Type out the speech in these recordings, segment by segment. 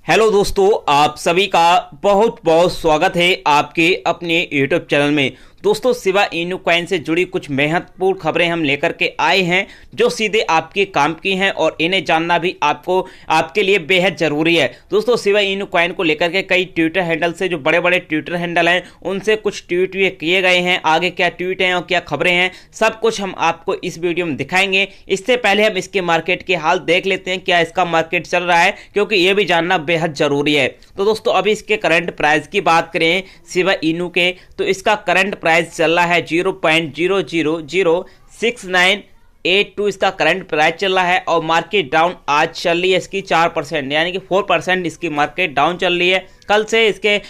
Hello दोस्तों, आप सभी का बहुत बहुत स्वागत है आपके अपने यूट्यूब चैनल में। दोस्तों, शिबा इनू कॉइन से जुड़ी कुछ महत्वपूर्ण खबरें हम लेकर के आए हैं जो सीधे आपके काम की हैं और इन्हें जानना भी आपके लिए बेहद जरूरी है। दोस्तों, शिबा इनू कॉइन को लेकर के कई ट्विटर हैंडल से, जो बड़े बड़े ट्विटर हैंडल हैं, उनसे कुछ ट्वीट ये किए गए हैं। आगे क्या ट्वीट हैं और क्या खबरें हैं, सब कुछ हम आपको इस वीडियो में दिखाएंगे। इससे पहले हम इसके मार्केट के हाल देख लेते हैं, क्या इसका मार्केट चल रहा है, क्योंकि ये भी जानना बेहद जरूरी है। तो दोस्तों, अभी इसके करंट प्राइस की बात करें शिबा इनू के, तो इसका करंट प्राइस चल रहा है 0.0006982 इसका करंट प्राइस चल रहा है। और मार्केट डाउन आज चल रही है इसकी 4%, यानी कि 4% इसकी मार्केट डाउन चल रही है। कल से इसके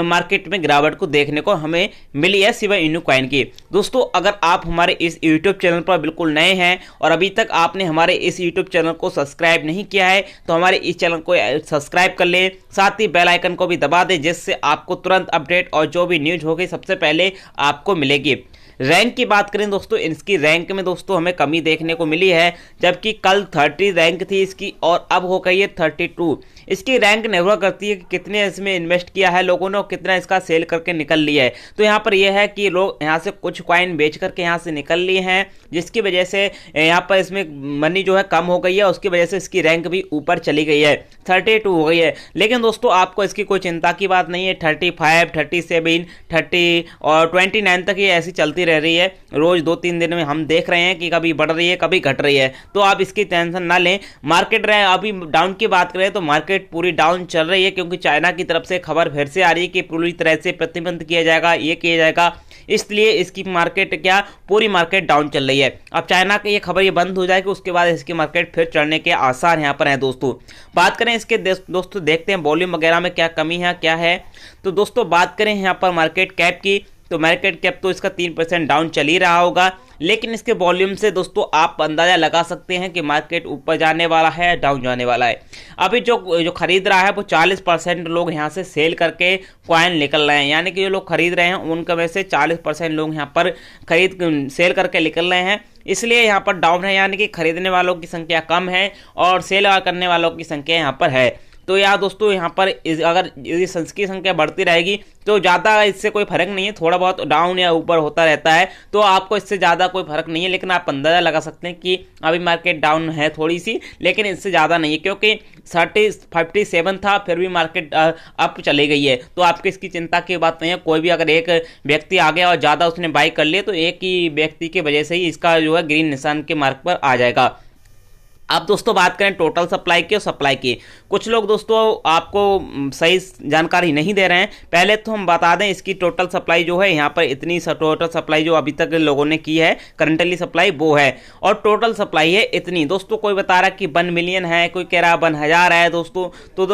मार्केट में गिरावट को देखने को हमें मिली है शिबा इनू कॉइन की। दोस्तों, अगर आप हमारे इस यूट्यूब चैनल पर बिल्कुल नए हैं और अभी तक आपने हमारे इस यूट्यूब चैनल को सब्सक्राइब नहीं किया है, तो हमारे इस चैनल को सब्सक्राइब कर लें, साथ ही बेल आइकन को भी दबा दें, जिससे आपको तुरंत अपडेट और जो भी न्यूज होगी सबसे पहले आपको मिलेगी। रैंक की बात करें दोस्तों, इसकी रैंक में दोस्तों हमें कमी देखने को मिली है, जबकि कल 30 रैंक थी इसकी और अब हो गई है 32। इसकी रैंक निर्भर करती है कि कितने इसमें इन्वेस्ट किया है लोगों ने और कितना इसका सेल करके निकल लिया है। तो यहाँ पर यह है कि लोग यहाँ से कुछ कॉइन बेच करके यहाँ से निकल लिए हैं, जिसकी वजह से यहाँ पर इसमें मनी जो है कम हो गई है, उसकी वजह से इसकी रैंक भी ऊपर चली गई है, 32 हो गई है। लेकिन दोस्तों, आपको इसकी कोई चिंता की बात नहीं है। 35, 37, 30 और 29 तक ये ऐसी चलती रह रही है। रोज 2-3 दिन में हम देख रहे हैं कि कभी बढ़ रही है, कभी घट रही है, तो आप इसकी टेंशन ना लें। मार्केट रहे अभी डाउन की बात करें तो मार्केट पूरी डाउन चल रही है, क्योंकि चाइना की तरफ से खबर फिर से आ रही है कि पूरी तरह से प्रतिबंध किया जाएगा, ये किया जाएगा, इसलिए इसकी मार्केट पूरी मार्केट डाउन चल रही है। अब चाइना की ये खबर ये बंद हो जाएगी, उसके बाद इसकी मार्केट फिर चढ़ने के आसार यहाँ पर हैं। दोस्तों, बात करें इसके दोस्तों देखते हैं वॉल्यूम वगैरह में क्या कमी है क्या है। तो दोस्तों, बात करें यहाँ पर मार्केट कैप की, तो मार्केट कैप तो इसका 3% डाउन चल ही रहा होगा, लेकिन इसके वॉल्यूम से दोस्तों आप अंदाजा लगा सकते हैं कि मार्केट ऊपर जाने वाला है या डाउन जाने वाला है। अभी जो खरीद रहा है वो 40% लोग यहाँ से सेल करके कॉइन निकल रहे हैं, यानी कि जो लोग खरीद रहे हैं उनका में से 40% लोग यहाँ पर सेल करके निकल रहे हैं, इसलिए यहाँ पर डाउन है, यानी कि खरीदने वालों की संख्या कम है और सेल करने वालों की संख्या यहाँ पर है। तो यार दोस्तों, यहाँ पर अगर की संख्या बढ़ती रहेगी तो ज़्यादा इससे कोई फर्क नहीं है, थोड़ा बहुत डाउन या ऊपर होता रहता है, तो आपको इससे ज़्यादा कोई फर्क नहीं है। लेकिन आप अंदाज़ा लगा सकते हैं कि अभी मार्केट डाउन है थोड़ी सी, लेकिन इससे ज़्यादा नहीं है, क्योंकि 57 था फिर भी मार्केट अप चली गई है। तो आपकी इसकी चिंता की बात नहीं है। कोई भी अगर एक व्यक्ति आ गया और ज़्यादा उसने बाई कर लिया, तो एक ही व्यक्ति की वजह से ही इसका जो है ग्रीन निशान के मार्क पर आ जाएगा। अब दोस्तों, बात करें टोटल सप्लाई की और सप्लाई की। कुछ लोग दोस्तों आपको सही जानकारी नहीं दे रहे हैं। पहले तो हम बता दें, इसकी टोटल सप्लाई जो है यहाँ पर इतनी टोटल सप्लाई जो अभी तक लोगों ने की है करंटली सप्लाई वो है, और टोटल सप्लाई है इतनी। दोस्तों, कोई बता रहा है कि 1 मिलियन है, कोई कह रहा है 1,000 है। दोस्तों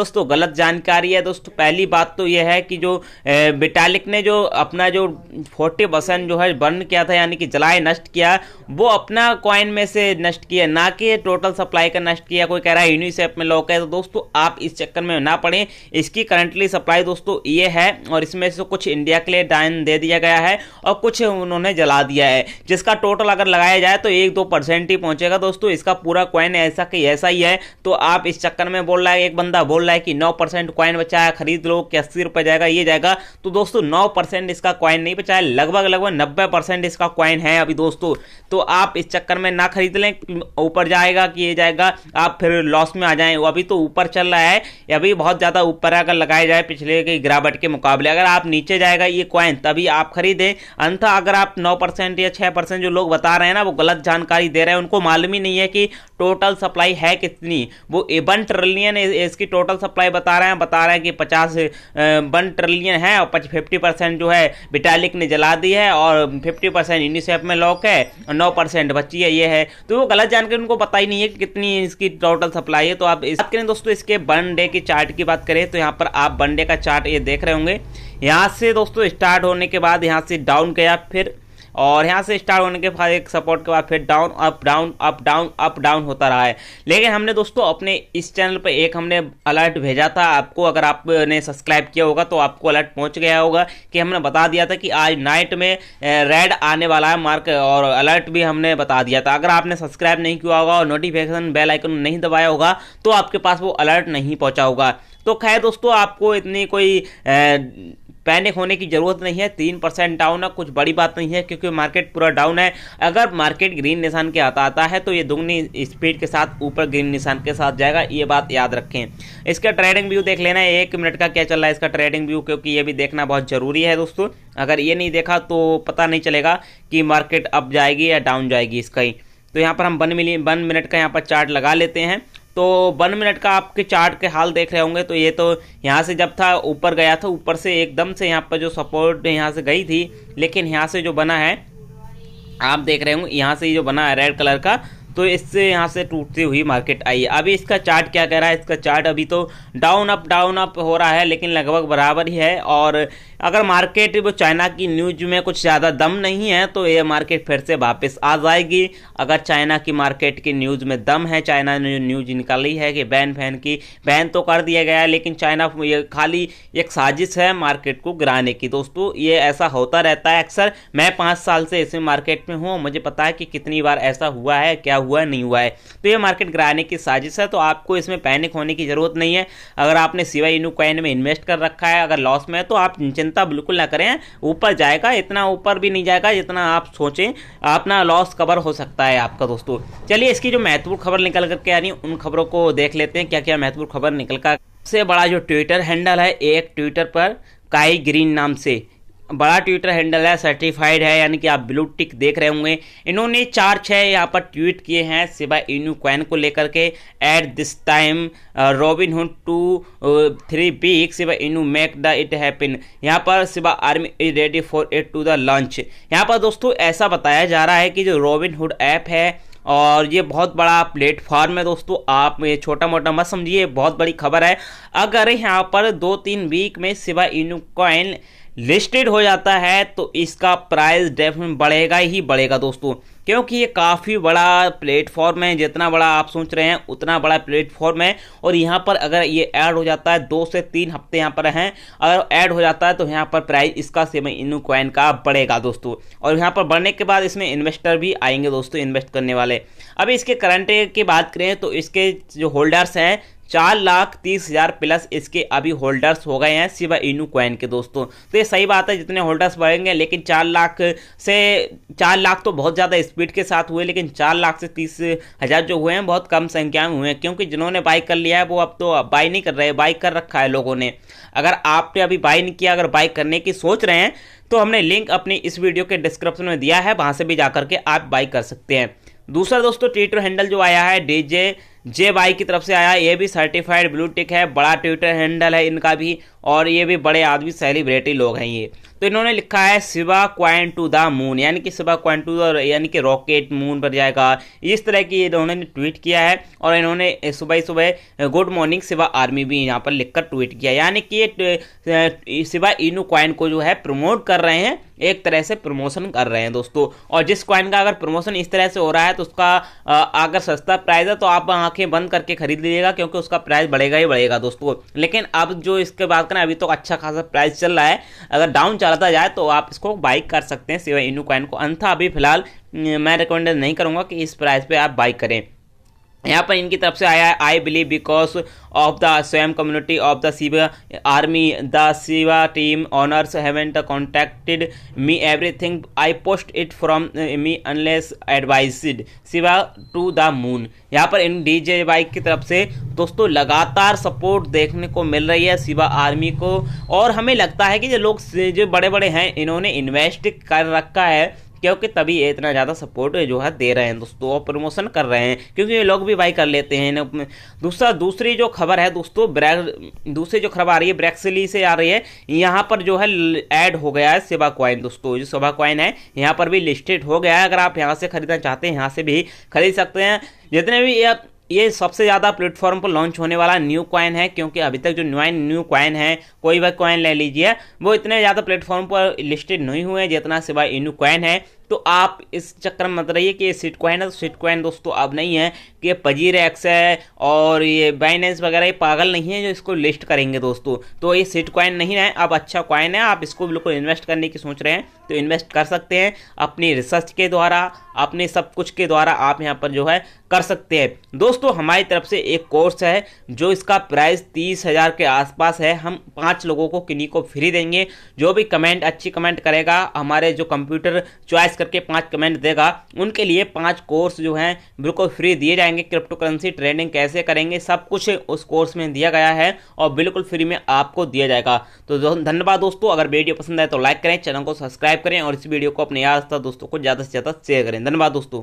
तो गलत जानकारी है। दोस्तों, पहली बात तो यह है कि जो विटालिक ने जो अपना जो 40% जो है बर्न किया था, यानी कि जलाए नष्ट किया, वो अपना कॉइन में से नष्ट किया, ना कि टोटल सप्लाई का नष्ट किया। कोई कह रहा है यूनिसेफ में लॉक है, तो दोस्तों आप इस चक्कर में ना पड़े। इसकी करंटली सप्लाई दोस्तों ये है, और इसमें से कुछ इंडिया के लिए दान दे दिया गया है और कुछ उन्होंने जला दिया है, जिसका टोटल अगर लगाया जाए तो 1-2% ही पहुंचेगा। दोस्तों, इसका पूरा कॉइन ऐसा ही है। तो आप इस चक्कर में बोल रहा है, एक बंदा बोल रहा है कि 9% कॉइन बचा है, खरीद लो कि 80 रुपए जाएगा, ये जाएगा। तो दोस्तों 9% इसका कॉइन नहीं बचा है, लगभग 90% इसका कॉइन है अभी दोस्तों। तो आप इस चक्कर में ना खरीद लें, ऊपर जाएगा कि ये जाएगा, आप फिर लॉस में आ जाएं। अभी तो ऊपर चल रहा है, अभी बहुत ज्यादा ऊपर अगर लगाया जाए पिछले की गिरावट के मुकाबले, अगर आप नीचे जाएगा ये कॉइन तभी आप खरीदें। अन्यथा अगर आप 9% या 6% जो लोग बता रहे हैं ना, वो गलत जानकारी दे रहे हैं। उनको मालूम ही नहीं है कि टोटल सप्लाई है कितनी। वो 1 ट्रिलियन इसकी टोटल सप्लाई बता रहे हैं कि 1 ट्रिलियन है, और 50% जो है विटालिक ने जला दी है, और 50% यूनिसेफ में लॉक है, और 9% बची है, ये है। तो वो गलत जानकारी, उनको पता ही नहीं है कि कितनी इसकी टोटल सप्लाई है। तो आप बात करें दोस्तों इसके वन डे की चार्ट की बात करें, तो यहाँ पर आप वन डे का चार्ट ये देख रहे होंगे। यहाँ से दोस्तों स्टार्ट होने के बाद यहाँ से डाउन गया, फिर और यहाँ से स्टार्ट होने के बाद एक सपोर्ट के बाद फिर down up down up down up down होता रहा है। लेकिन हमने दोस्तों अपने इस चैनल पर एक हमने अलर्ट भेजा था आपको, अगर आपने सब्सक्राइब किया होगा तो आपको अलर्ट पहुंच गया होगा कि हमने बता दिया था कि आज नाइट में रेड आने वाला है मार्क, और अलर्ट भी हमने बता दिया था। अगर आपने सब्सक्राइब नहीं किया होगा और नोटिफिकेशन बेल आइकन नहीं दबाया होगा तो आपके पास वो अलर्ट नहीं पहुंचा होगा। तो खैर दोस्तों, आपको इतनी कोई पैनिक होने की जरूरत नहीं है। 3% डाउन है, कुछ बड़ी बात नहीं है क्योंकि मार्केट पूरा डाउन है। अगर मार्केट ग्रीन निशान के आता है तो ये दुगनी स्पीड के साथ ऊपर ग्रीन निशान के साथ जाएगा, ये बात याद रखें। इसका ट्रेडिंग व्यू देख लेना है 1 मिनट का क्या चल रहा है इसका ट्रेडिंग व्यू, क्योंकि ये भी देखना बहुत जरूरी है दोस्तों। अगर ये नहीं देखा तो पता नहीं चलेगा कि मार्केट अप जाएगी या डाउन जाएगी इसका ही। तो यहाँ पर हम 1 मिनट का यहाँ पर चार्ट लगा लेते हैं। तो 1 मिनट का आपके चार्ट के हाल देख रहे होंगे। तो ये तो यहाँ से जब था ऊपर गया था, ऊपर से एकदम से यहाँ पर जो सपोर्ट यहाँ से गई थी, लेकिन यहाँ से जो बना है आप देख रहे होंगे, यहाँ से जो बना है रेड कलर का, तो इससे यहाँ से टूटती हुई मार्केट आई है। अभी इसका चार्ट क्या कह रहा है, इसका चार्ट अभी तो डाउन अप हो रहा है, लेकिन लगभग बराबर ही है। और अगर मार्केट वो चाइना की न्यूज में कुछ ज़्यादा दम नहीं है तो ये मार्केट फिर से वापस आ जाएगी। अगर चाइना की मार्केट की न्यूज़ में दम है, चाइना ने जो न्यूज निकाली है कि बैन तो कर दिया गया है, लेकिन चाइना ये खाली एक साजिश है मार्केट को गिराने की। दोस्तों ये ऐसा होता रहता है अक्सर। मैं 5 साल से इसमें मार्केट में हूँ, मुझे पता है कि कितनी बार ऐसा हुआ है, क्या हुआ है, नहीं हुआ है। तो ये मार्केट गिराने की साजिश है, तो आपको इसमें पैनिक होने की जरूरत नहीं है। अगर आपने शिबा इनू कॉइन में इन्वेस्ट कर रखा है, अगर लॉस में है तो आप चिंता बिल्कुल ना करें। ऊपर जाएगा, इतना ऊपर भी नहीं जाएगा जितना आप सोचें, अपना लॉस कवर हो सकता है आपका। दोस्तों चलिए इसकी जो महत्वपूर्ण खबर निकल करके आ रही है उन खबरों को देख लेते हैं, क्या क्या महत्वपूर्ण खबर निकल कर। सबसे बड़ा जो ट्विटर हैंडल है, एक ट्विटर पर काई ग्रीन नाम से बड़ा ट्विटर हैंडल है, सर्टिफाइड है, यानी कि आप ब्लू टिक देख रहे होंगे। इन्होंने 4-6 यहाँ पर ट्वीट किए हैं शिबा इनू कॉइन को लेकर के। At this time Robinhood 2-3 week Shiba Inu make the it happen. यहाँ पर Shiba army is ready for it to the launch. यहाँ पर दोस्तों ऐसा बताया जा रहा है कि जो रॉबिनहुड ऐप है और ये बहुत बड़ा प्लेटफॉर्म है दोस्तों, आप ये छोटा मोटा मत समझिए, बहुत बड़ी खबर है। अगर यहाँ पर 2-3 वीक में शिबा इनू कॉइन लिस्टेड हो जाता है तो इसका प्राइस डेफिनेटली बढ़ेगा ही बढ़ेगा दोस्तों, क्योंकि ये काफ़ी बड़ा प्लेटफॉर्म है। जितना बड़ा आप सोच रहे हैं उतना बड़ा प्लेटफॉर्म है। और यहाँ पर अगर ये ऐड हो जाता है, 2 से 3 हफ्ते यहाँ पर हैं, अगर ऐड हो जाता है तो यहाँ पर प्राइस इसका शिबा इनू कॉइन का बढ़ेगा दोस्तों। और यहाँ पर बढ़ने के बाद इसमें इन्वेस्टर भी आएंगे दोस्तों, इन्वेस्ट करने वाले। अभी इसके करंट की बात करें तो इसके जो होल्डर्स हैं 4,30,000 प्लस इसके अभी होल्डर्स हो गए हैं शिबा इनू कॉइन के दोस्तों। तो ये सही बात है, जितने होल्डर्स बढ़ेंगे, लेकिन 4 लाख तो बहुत ज़्यादा स्पीड के साथ हुए, लेकिन 4 लाख से 30,000 जो हुए हैं बहुत कम संख्या में हुए हैं, क्योंकि जिन्होंने बाई कर लिया है वो अब तो बाई नहीं कर रहे, बाई कर रखा है लोगों ने। अगर आपने अभी बाई नहीं किया, अगर बाई करने की सोच रहे हैं तो हमने लिंक अपनी इस वीडियो के डिस्क्रिप्शन में दिया है, वहाँ से भी जाकर के आप बाई कर सकते हैं। दूसरा दोस्तों ट्विटर हैंडल जो आया है DJ बाई की तरफ से आया, ये भी सर्टिफाइड ब्लू टिक है, बड़ा ट्विटर हैंडल है इनका भी, और ये भी बड़े आदमी सेलिब्रिटी लोग हैं ये। तो इन्होंने लिखा है Shiba coin to the moon, यानी कि शिबा कॉइन टू द, यानी कि रॉकेट मून पर जाएगा, इस तरह की इन्होंने ट्वीट किया है। और इन्होंने सुबह गुड मॉर्निंग शिबा आर्मी भी यहाँ पर लिखकर ट्वीट किया, यानी कि ये शिबा इनू कॉइन को जो है प्रमोट कर रहे हैं, एक तरह से प्रमोशन कर रहे हैं दोस्तों। और जिस कॉइन का अगर प्रमोशन इस तरह से हो रहा है तो उसका अगर सस्ता प्राइस है तो आप आंखें बंद करके खरीद लीजिएगा, क्योंकि उसका प्राइस बढ़ेगा ही बढ़ेगा दोस्तों। लेकिन अब जो इसके बात करें, अभी तो अच्छा खासा प्राइस चल रहा है, अगर डाउन चलता जाए तो आप इसको बाई कर सकते हैं शिबा इनू कॉइन को। अन्यथा अभी फिलहाल मैं रिकमेंड नहीं करूंगा कि इस प्राइस पे आप बाई करें। यहाँ पर इनकी तरफ से आया है, I believe because of the स्वयं community of the Shiba army the Shiba team owners haven't contacted me everything I post it from me unless advised Shiba to the moon. यहाँ पर इन DJ बाई की तरफ से दोस्तों लगातार support देखने को मिल रही है शिबा आर्मी को, और हमें लगता है कि जो लोग जो बड़े बड़े हैं इन्होंने इन्वेस्ट कर रखा है, क्योंकि तभी ये इतना ज़्यादा सपोर्ट जो है दे रहे हैं दोस्तों, और प्रमोशन कर रहे हैं, क्योंकि ये लोग भी बाई कर लेते हैं। दूसरी जो खबर है दोस्तों, दूसरी जो खबर आ रही है ब्रेक्सिली से आ रही है। यहाँ पर जो है ऐड हो गया है शिबा कॉइन दोस्तों, जो शिबा कॉइन है यहाँ पर भी लिस्टेड हो गया है। अगर आप यहाँ से खरीदना चाहते हैं यहाँ से भी खरीद सकते हैं। जितने भी ये सबसे ज़्यादा प्लेटफॉर्म पर लॉन्च होने वाला न्यू कॉइन है, क्योंकि अभी तक जो न्यू कॉइन है, कोई भी कॉइन ले लीजिए, वो इतने ज़्यादा प्लेटफॉर्म पर लिस्टेड नहीं हुए जितना शिबा इनू कॉइन है। तो आप इस चक्कर में मत रहिए कि ये सिट कॉइन है, तो सिट कॉइन दोस्तों अब नहीं है कि ये पजीरेक्स है और ये बाइनेंस वगैरह, ये पागल नहीं है जो इसको लिस्ट करेंगे दोस्तों। तो ये सिट कॉइन नहीं है, अब अच्छा कॉइन है, आप इसको बिल्कुल इन्वेस्ट करने की सोच रहे हैं तो इन्वेस्ट कर सकते हैं अपनी रिसर्च के द्वारा, अपने सब कुछ के द्वारा आप यहाँ पर जो है कर सकते हैं। दोस्तों हमारी तरफ से एक कोर्स है जो इसका प्राइस 30,000 के आसपास है, हम 5 लोगों को किन्हीं को फ्री देंगे। जो भी कमेंट अच्छी कमेंट करेगा, हमारे जो कंप्यूटर चॉइस करके 5 कमेंट देगा, उनके लिए 5 कोर्स जो हैं बिल्कुल फ्री दिए जाएंगे। क्रिप्टो करेंसी ट्रेडिंग कैसे करेंगे सब कुछ उस कोर्स में दिया गया है और बिल्कुल फ्री में आपको दिया जाएगा। तो धन्यवाद दोस्तों, अगर वीडियो पसंद आए तो लाइक करें, चैनल को सब्सक्राइब करें और इस वीडियो को अपने यार दोस्तों को ज़्यादा से ज़्यादा शेयर करें। धन्यवाद दोस्तों।